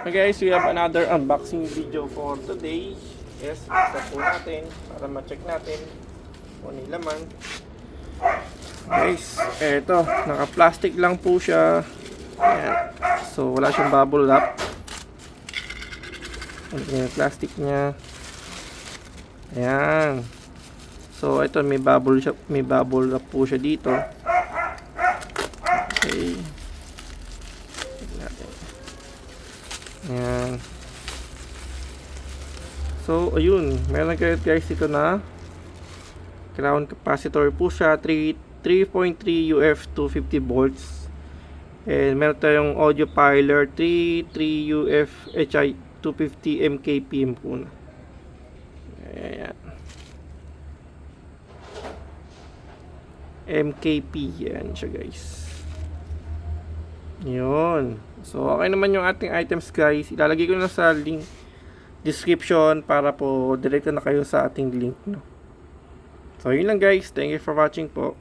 Okay guys, we have another unboxing video for today. Yes, buksan po natin para ma-check natin kung ano yung laman. Guys, eto, naka-plastic lang po siya. Ayan. So, wala siyang bubble wrap. Ano yung plastic niya. Ayan. So, ito may bubble wrap po siya dito. Okay. Ayan. So, ayun. Meron kayo guys ito na ground capacitor po siya. 3.3 UF 250 volts. And meron tayong audio parlor 3 UF HI 250 MKPM po na. Ayan. MKP. Yan siya guys. Yun. So, okay naman yung ating items guys. Ilalagay ko na sa link description para po direkto na kayo sa ating link. No? So, yun lang guys. Thank you for watching po.